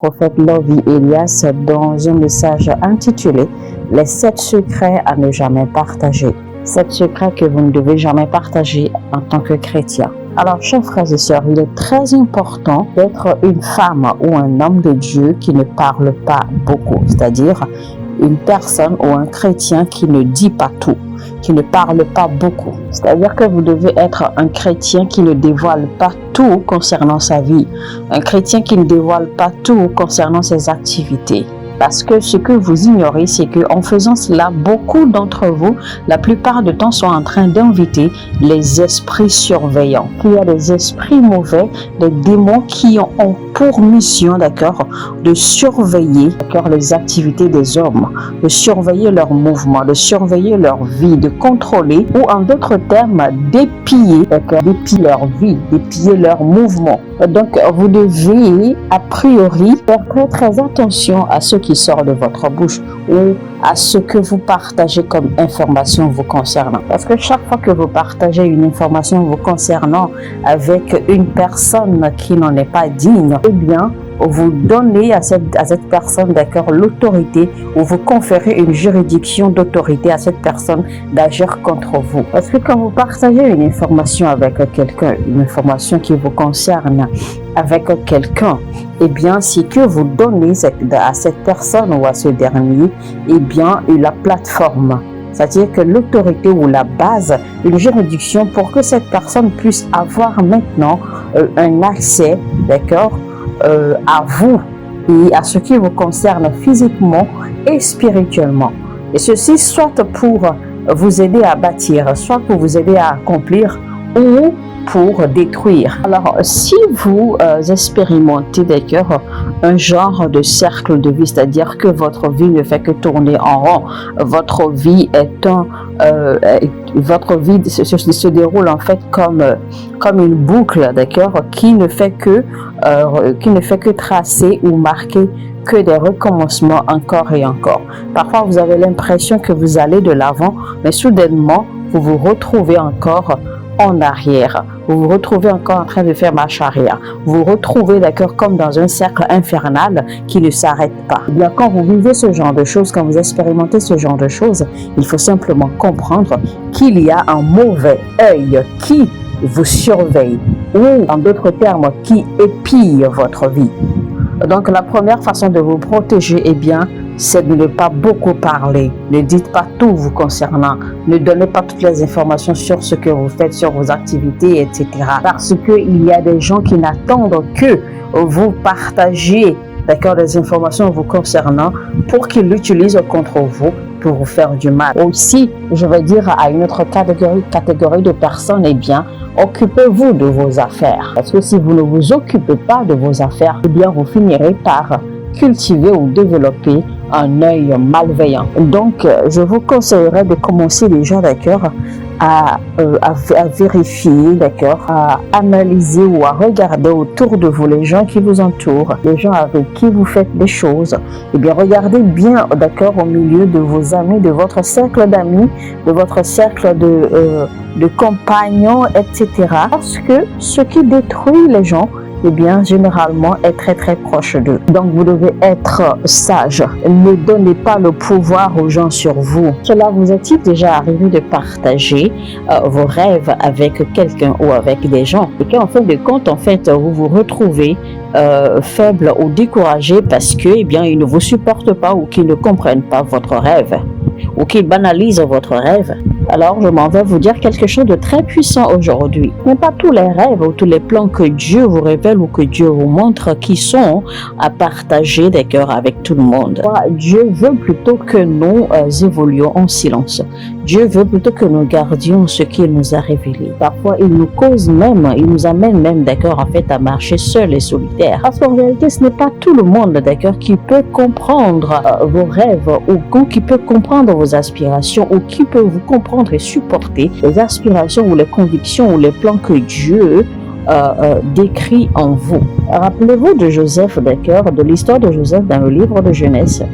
Prophète Lovie Elias dans un message intitulé Les 7 secrets à ne jamais partager. 7 secrets que vous ne devez jamais partager en tant que chrétien. Alors, chers frères et sœurs, il est très important d'être une femme ou un homme de Dieu qui ne parle pas beaucoup, c'est-à-dire une personne ou un chrétien qui ne dit pas tout, qui ne parle pas beaucoup. C'est-à-dire que vous devez être un chrétien qui ne dévoile pas tout concernant sa vie, un chrétien qui ne dévoile pas tout concernant ses activités. Parce que ce que vous ignorez, c'est qu'en faisant cela, beaucoup d'entre vous, la plupart du temps, sont en train d'inviter les esprits surveillants. Il y a des esprits mauvais, des démons qui ont pour mission, d'accord, de surveiller, d'accord, les activités des hommes, de surveiller leurs mouvements, de surveiller leur vie, de contrôler, ou en d'autres termes, d'épier, d'accord, d'épier leur vie, d'épier leurs mouvements. Donc, vous devez, a priori, faire très très attention à ce qui sort de votre bouche ou à ce que vous partagez comme information vous concernant. Parce que chaque fois que vous partagez une information vous concernant avec une personne qui n'en est pas digne, eh bien, vous donnez à cette personne, d'accord, l'autorité, ou vous conférez une juridiction d'autorité à cette personne d'agir contre vous. Parce que quand vous partagez une information avec quelqu'un, une information qui vous concerne avec quelqu'un, eh bien, c'est que vous donnez à cette personne ou à ce dernier, eh bien, la plateforme. C'est-à-dire que l'autorité ou la base, une juridiction pour que cette personne puisse avoir maintenant un accès, d'accord, à vous et à ce qui vous concerne physiquement et spirituellement. Et ceci soit pour vous aider à bâtir, soit pour vous aider à accomplir ou pour détruire. Alors, si vous expérimentez d'accord un genre de cercle de vie, c'est-à-dire que votre vie ne fait que tourner en rond, votre vie se déroule en fait comme une boucle, d'accord, qui ne fait que tracer ou marquer que des recommencements encore et encore. Parfois, vous avez l'impression que vous allez de l'avant, mais soudainement, vous vous retrouvez encore en arrière. Vous vous retrouvez encore en train de faire marche arrière. Vous vous retrouvez, d'accord, comme dans un cercle infernal qui ne s'arrête pas. Eh bien, quand vous vivez ce genre de choses, quand vous expérimentez ce genre de choses, il faut simplement comprendre qu'il y a un mauvais œil qui vous surveille, ou en d'autres termes, qui épie votre vie. Donc, la première façon de vous protéger, eh bien, c'est de ne pas beaucoup parler. Ne dites pas tout vous concernant. Ne donnez pas toutes les informations sur ce que vous faites, sur vos activités, etc. Parce qu'il y a des gens qui n'attendent que vous partagiez, d'accord, des informations vous concernant pour qu'ils l'utilisent contre vous, pour vous faire du mal. Aussi, je vais dire à une autre catégorie de personnes, eh bien, occupez-vous de vos affaires. Parce que si vous ne vous occupez pas de vos affaires, eh bien, vous finirez par cultiver ou développer un œil malveillant. Donc, je vous conseillerais de commencer déjà, d'accord, à vérifier, d'accord, à analyser ou à regarder autour de vous les gens qui vous entourent, les gens avec qui vous faites des choses. Eh bien, regardez bien, d'accord, au milieu de vos amis, de votre cercle d'amis, de votre cercle de compagnons, etc. Parce que ce qui détruit les gens, eh bien, généralement, est très, très proche d'eux. Donc, vous devez être sage. Ne donnez pas le pouvoir aux gens sur vous. Cela vous est-il déjà arrivé de partager vos rêves avec quelqu'un ou avec des gens et qu'en fin de compte, en fait, vous vous retrouvez faible ou découragé parce que, eh bien, ils ne vous supportent pas ou qu'ils ne comprennent pas votre rêve ou qu'ils banalisent votre rêve? Alors, je m'en vais vous dire quelque chose de très puissant aujourd'hui. Ce n'est pas tous les rêves ou tous les plans que Dieu vous révèle ou que Dieu vous montre qui sont à partager, d'accord, avec tout le monde. Dieu veut plutôt que nous évoluions en silence. Dieu veut plutôt que nous gardions ce qu'il nous a révélé. Parfois, il nous amène même, d'accord, en fait, à marcher seul et solitaire. Parce qu'en réalité, ce n'est pas tout le monde, d'accord, qui peut comprendre vos rêves ou qui peut comprendre vos aspirations ou qui peut vous comprendre et supporter les aspirations ou les convictions ou les plans que Dieu décrit en vous. Rappelez-vous de Joseph, d'accord, de l'histoire de Joseph dans le livre de Genèse.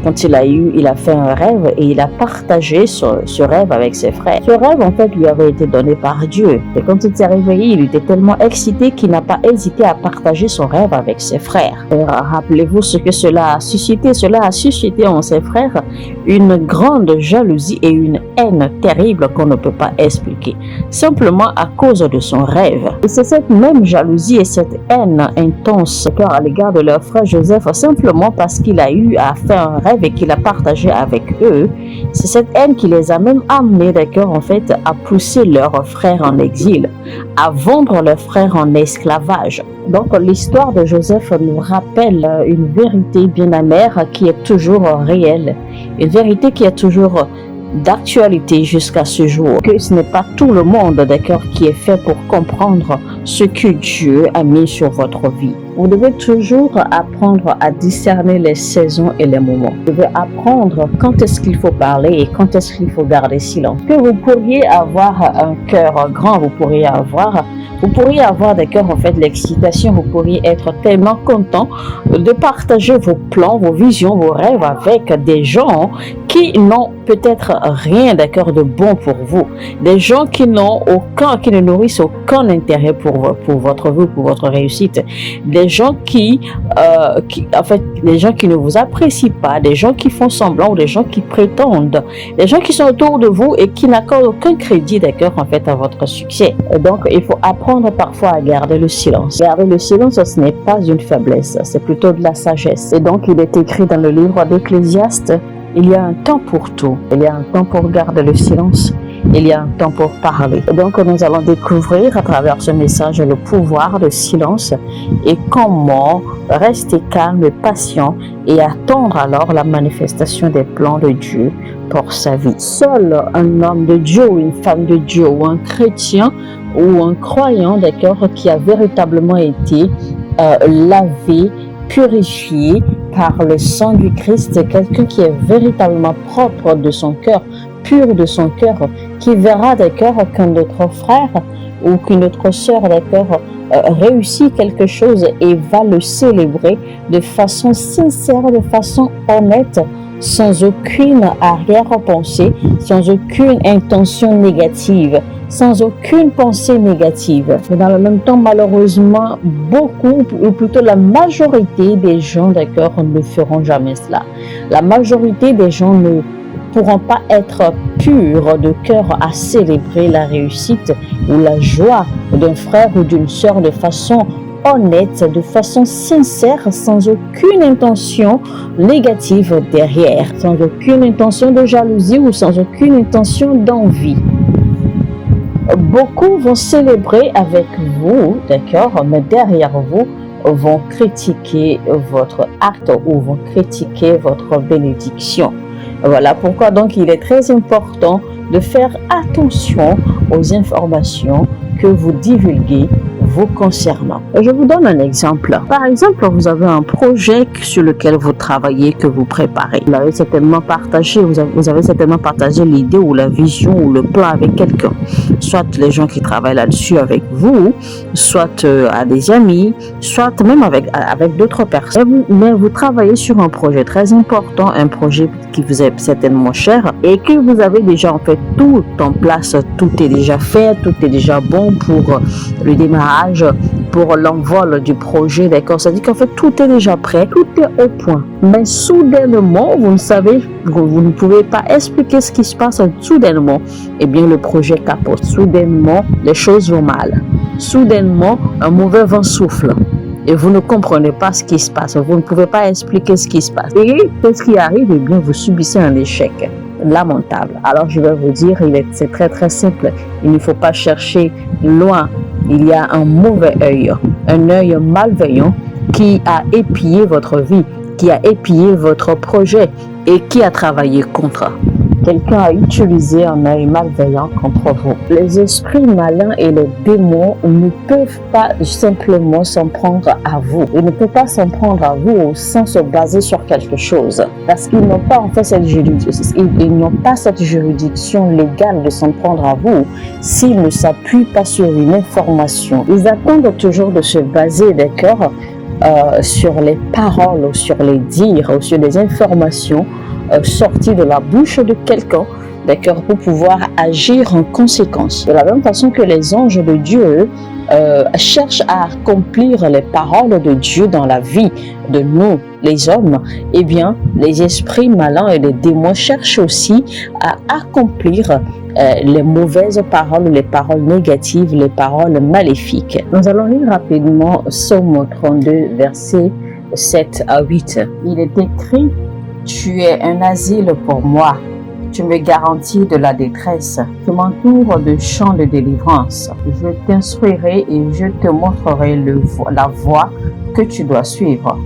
quand il a fait un rêve et il a partagé ce rêve avec ses frères. Ce rêve, en fait, lui avait été donné par Dieu. Et quand il s'est réveillé, il était tellement excité qu'il n'a pas hésité à partager son rêve avec ses frères. Et rappelez-vous ce que cela a suscité. Cela a suscité en ses frères une grande jalousie et une haine terrible qu'on ne peut pas expliquer, simplement à cause de son rêve. Et c'est cette même jalousie et cette haine intense à l'égard de leur frère Joseph, simplement parce qu'il a eu à faire un rêve et qu'il a partagé avec eux. C'est cette haine qui les a même amenés, d'accord, en fait, à pousser leurs frères en exil, à vendre leurs frères en esclavage. Donc l'histoire de Joseph nous rappelle une vérité bien amère qui est toujours réelle, une vérité qui est toujours d'actualité jusqu'à ce jour, que ce n'est pas tout le monde, d'accord, qui est fait pour comprendre ce que Dieu a mis sur votre vie. Vous devez toujours apprendre à discerner les saisons et les moments. Vous devez apprendre quand est-ce qu'il faut parler et quand est-ce qu'il faut garder silence. Que vous pourriez avoir un cœur grand, vous pourriez avoir d'accord, en fait, l'excitation, vous pourriez être tellement content de partager vos plans, vos visions, vos rêves avec des gens qui n'ont peut-être rien, d'accord, de bon pour vous. Des gens qui ne nourrissent aucun intérêt pour votre vie, pour votre réussite. Des gens qui ne vous apprécient pas, des gens qui font semblant ou des gens qui prétendent, des gens qui sont autour de vous et qui n'accordent aucun crédit, d'accord, en fait, à votre succès. Donc, il faut apprendre parfois à garder le silence. Garder le silence, ce n'est pas une faiblesse, c'est plutôt de la sagesse. Et donc, il est écrit dans le livre d'Ecclésiaste, il y a un temps pour tout. Il y a un temps pour garder le silence. Il y a un temps pour parler. Et donc, nous allons découvrir à travers ce message le pouvoir du silence et comment rester calme et patient et attendre alors la manifestation des plans de Dieu pour sa vie. Seul un homme de Dieu ou une femme de Dieu ou un chrétien ou un croyant, d'accord, qui a véritablement été lavé, purifié par le sang du Christ, quelqu'un qui est véritablement propre de son cœur, pur de son cœur, qui verra, d'accord, qu'un autre frère ou qu'une autre sœur, d'accord, réussit quelque chose et va le célébrer de façon sincère, de façon honnête, sans aucune arrière-pensée, sans aucune intention négative, sans aucune pensée négative. Mais dans le même temps, malheureusement, beaucoup, ou plutôt la majorité des gens, d'accord, ne feront jamais cela. La majorité des gens ne pourront pas être purs de cœur à célébrer la réussite ou la joie d'un frère ou d'une sœur de façon honnête, de façon sincère, sans aucune intention négative derrière, sans aucune intention de jalousie ou sans aucune intention d'envie. Beaucoup vont célébrer avec vous, d'accord, mais derrière vous vont critiquer votre acte ou vont critiquer votre bénédiction. Voilà pourquoi donc il est très important de faire attention aux informations que vous divulguez vous concernant. Je vous donne un exemple. Par exemple, vous avez un projet sur lequel vous travaillez, que vous préparez. Vous avez certainement partagé, vous avez certainement partagé l'idée ou la vision ou le plan avec quelqu'un. Soit les gens qui travaillent là-dessus avec vous, soit à des amis, soit même avec d'autres personnes. Mais vous travaillez sur un projet très important, un projet qui vous est certainement cher et que vous avez déjà en fait tout en place. Tout est déjà fait, tout est déjà bon pour le démarrage, pour l'envol du projet, d'accord? C'est-à-dire qu'en fait, tout est déjà prêt, tout est au point. Mais soudainement, vous ne pouvez pas expliquer ce qui se passe soudainement. Eh bien, le projet capote. Soudainement, les choses vont mal. Soudainement, un mauvais vent souffle. Et vous ne comprenez pas ce qui se passe. Vous ne pouvez pas expliquer ce qui se passe. Et qu'est-ce qui arrive? Eh bien, vous subissez un échec lamentable. Alors, je vais vous dire, c'est très très simple. Il ne faut pas chercher loin. Il y a un mauvais œil, un œil malveillant qui a épié votre vie, qui a épié votre projet et qui a travaillé contre. Quelqu'un a utilisé un œil malveillant contre vous. Les esprits malins et les démons ne peuvent pas simplement s'en prendre à vous. Ils ne peuvent pas s'en prendre à vous sans se baser sur quelque chose. Parce qu'ils n'ont pas en fait cette juridiction légale de s'en prendre à vous s'ils ne s'appuient pas sur une information. Ils attendent toujours de se baser, d'accord, sur les paroles, ou sur les dires, ou sur les informations sorties de la bouche de quelqu'un, d'accord, pour pouvoir agir en conséquence. De la même façon que les anges de Dieu cherchent à accomplir les paroles de Dieu dans la vie de nous, les hommes, eh bien, les esprits malins et les démons cherchent aussi à accomplir les mauvaises paroles, les paroles négatives, les paroles maléfiques. Nous allons lire rapidement Psaume 32, versets 7 à 8. Il est écrit: Tu es un asile pour moi. Tu me garantis de la détresse. Tu m'entoures de chants de délivrance. Je t'instruirai et je te montrerai la voie que tu dois suivre.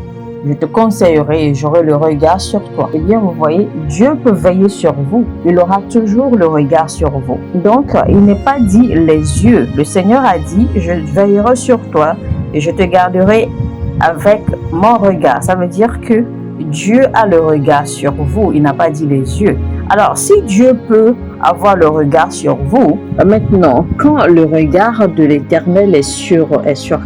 Je te conseillerai et j'aurai le regard sur toi. Eh bien, vous voyez, Dieu peut veiller sur vous. Il aura toujours le regard sur vous. Donc, il n'est pas dit les yeux. Le Seigneur a dit: je veillerai sur toi et je te garderai avec mon regard. Ça veut dire que Dieu a le regard sur vous. Il n'a pas dit les yeux. Alors, si Dieu peut avoir le regard sur vous, maintenant, quand le regard de l'Éternel est sur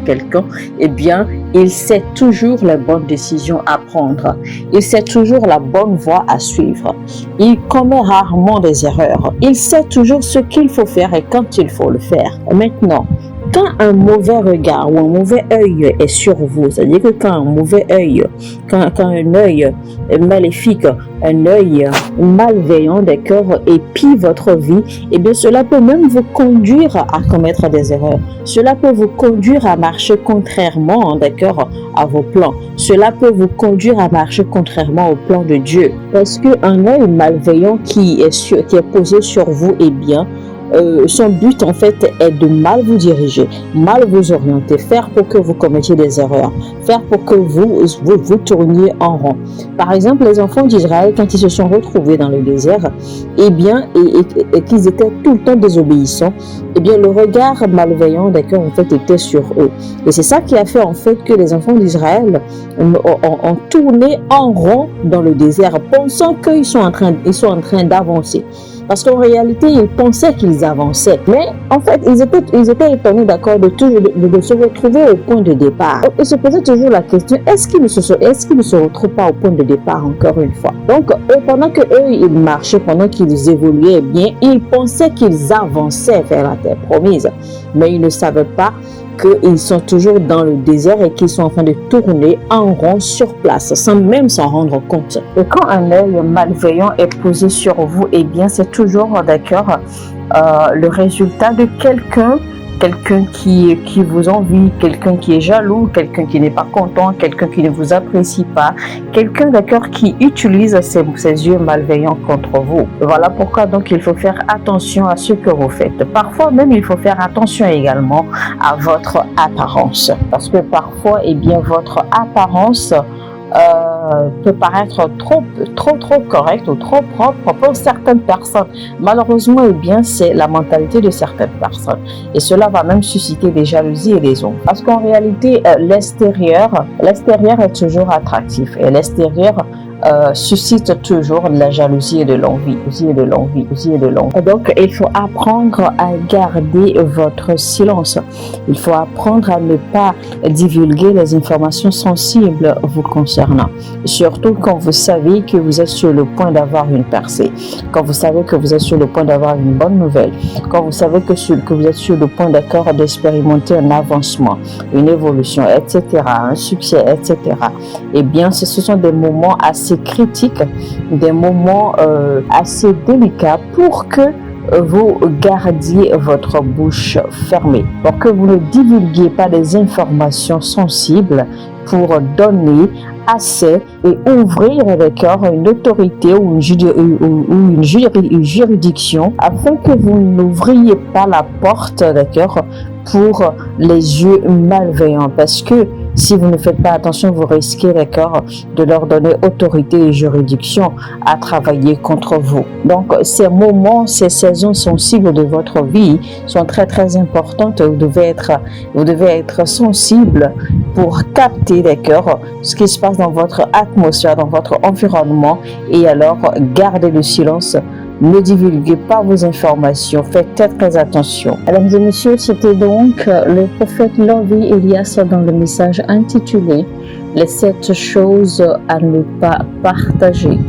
quelqu'un, eh bien, il sait toujours les bonnes décisions à prendre. Il sait toujours la bonne voie à suivre. Il commet rarement des erreurs. Il sait toujours ce qu'il faut faire et quand il faut le faire. Maintenant, quand un mauvais regard ou un mauvais œil est sur vous, c'est-à-dire que quand un mauvais œil, quand un œil maléfique, un œil malveillant, d'accord, épie votre vie, eh bien cela peut même vous conduire à commettre des erreurs. Cela peut vous conduire à marcher contrairement, d'accord, à vos plans. Cela peut vous conduire à marcher contrairement au plan de Dieu. Parce qu'un œil malveillant qui est posé sur vous, eh bien, son but en fait est de mal vous diriger, mal vous orienter, faire pour que vous commettiez des erreurs, faire pour que vous tourniez en rond. Par exemple, les enfants d'Israël, quand ils se sont retrouvés dans le désert, eh bien, et qu'ils étaient tout le temps désobéissants, eh bien, le regard malveillant d'accord, en fait, était sur eux. Et c'est ça qui a fait en fait que les enfants d'Israël ont tourné en rond dans le désert, pensant qu'ils sont en train d'avancer. Parce qu'en réalité, ils pensaient qu'ils avançaient. Mais en fait, ils étaient étonnés d'accord de se retrouver au point de départ. Ils se posaient toujours la question, est-ce qu'ils ne se retrouvent pas au point de départ encore une fois? Donc, pendant qu'eux, ils marchaient, pendant qu'ils évoluaient, eh bien, ils pensaient qu'ils avançaient vers la terre promise. Mais ils ne savaient pas qu'ils sont toujours dans le désert et qu'ils sont en train de tourner en rond sur place, sans même s'en rendre compte. Et quand un œil malveillant est posé sur vous, eh bien, c'est toujours, d'accord, le résultat de quelqu'un qui vous envie, quelqu'un qui est jaloux, quelqu'un qui n'est pas content, quelqu'un qui ne vous apprécie pas, quelqu'un, d'accord, qui utilise ses yeux malveillants contre vous. Voilà pourquoi donc il faut faire attention à ce que vous faites. Parfois même il faut faire attention également à votre apparence, parce que parfois, eh bien, votre apparence peut paraître trop correct ou trop propre pour certaines personnes. Malheureusement, eh bien, c'est la mentalité de certaines personnes. Et cela va même susciter des jalousies et des ondes. Parce qu'en réalité, l'extérieur est toujours attractif. Et l'extérieur suscite toujours de la jalousie et de l'envie. Donc, il faut apprendre à garder votre silence. Il faut apprendre à ne pas divulguer les informations sensibles vous concernant. Surtout quand vous savez que vous êtes sur le point d'avoir une percée, quand vous savez que vous êtes sur le point d'avoir une bonne nouvelle, quand vous savez que vous êtes sur le point d'accord d'expérimenter un avancement, une évolution, etc., un succès, etc. Eh bien, ce sont des moments assez critiques, des moments assez délicats pour que vous gardiez votre bouche fermée, pour que vous ne divulguiez pas des informations sensibles pour donner accès et ouvrir d'accord une autorité ou une juridiction afin que vous n'ouvriez pas la porte d'accord pour les yeux malveillants, parce que si vous ne faites pas attention, vous risquez d'accord de leur donner autorité et juridiction à travailler contre vous. Donc ces moments, ces saisons sensibles de votre vie sont très importantes. Vous devez être sensible pour capter d'accord ce qui se passe dans votre atmosphère, dans votre environnement, et alors garder le silence Ne divulguez pas vos informations, faites très très attention. Mesdames et messieurs, c'était donc le prophète Lovie Elias dans le message intitulé « Les 7 choses à ne pas partager ».